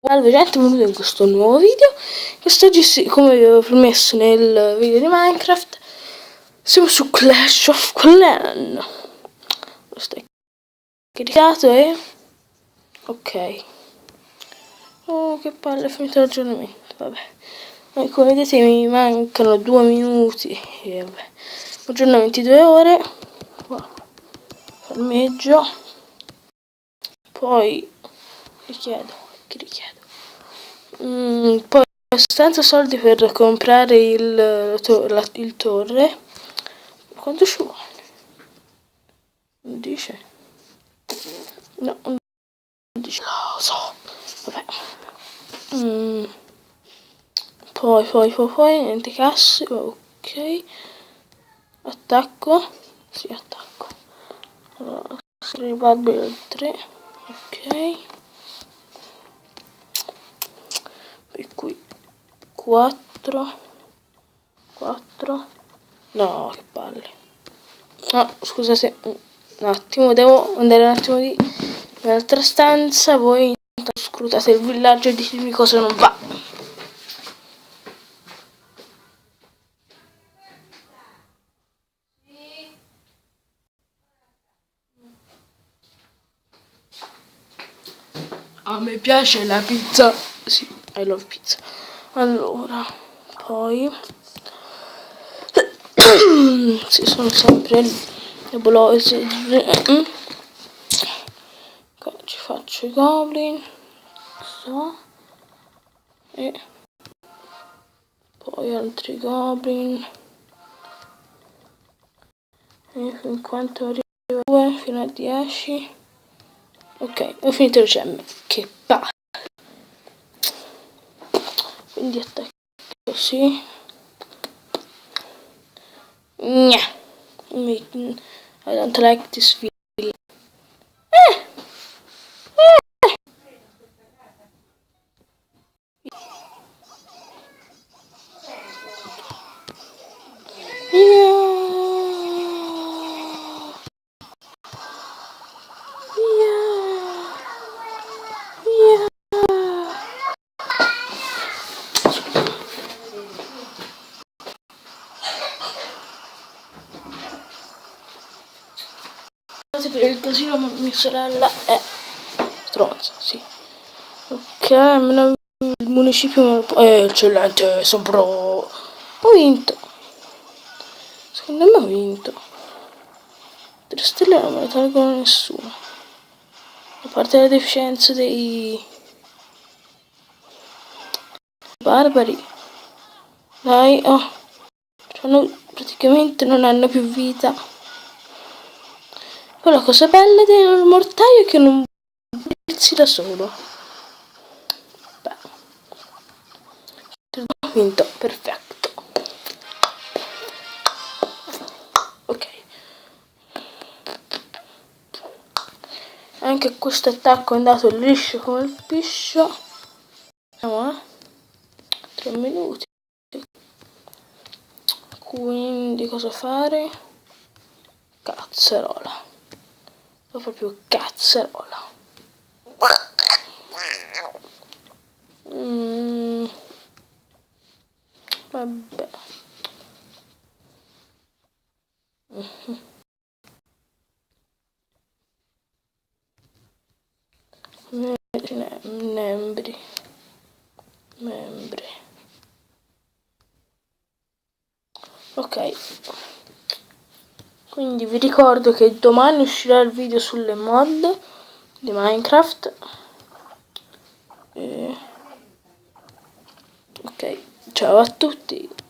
Salve gente, benvenuti in questo nuovo video. Quest'oggi, come vi avevo promesso nel video di Minecraft, siamo su Clash of Clans. Questo è caricato e... ok. Oh, che palle, è finito l'aggiornamento, vabbè. E come vedete mi mancano 2 minuti e vabbè. Aggiornamenti 2 ore. Wow. Farmeggio. Poi richiedo. Poi ho senza soldi per comprare il torre. Quanto ci vuole? Non dice? No, non dice. Lo so. Vabbè. Poi niente casse. Ok. Attacco. Sì, attacco. Allora, arrivabile al 3. Ok. Per cui 4. No, che palle. No, scusa se un attimo, devo andare un attimo di un'altra stanza. Voi scrutate il villaggio e ditemi cosa non va. A me piace la pizza. Sì, I love pizza. Allora, poi si sono sempre nebulosi. Qua ci faccio i goblin. E poi altri goblin. E fin quanto arriva 2 fino a 10. Ok, ho finito le gemme. Che palle. Quindi attacco così. I don't like this video. Per il casino, ma mia sorella è stronza, sì. Ok, almeno il municipio eccellente, sono pro. Ho vinto. Secondo me ho vinto. 3 stelle non me le tolgono nessuno. A parte la deficienza dei barbari. Dai, oh. Praticamente non hanno più vita. Poi la cosa bella del mortaio è che non pezzi da solo. Beh. Ho vinto, perfetto. Ok. Anche questo attacco è andato liscio come il piscio. Andiamo 3 minuti. Quindi cosa fare? Cazzerola. Proprio cazzerola. Vabbè. Membri. Ok. Quindi vi ricordo che domani uscirà il video sulle mod di Minecraft. Ok, ciao a tutti.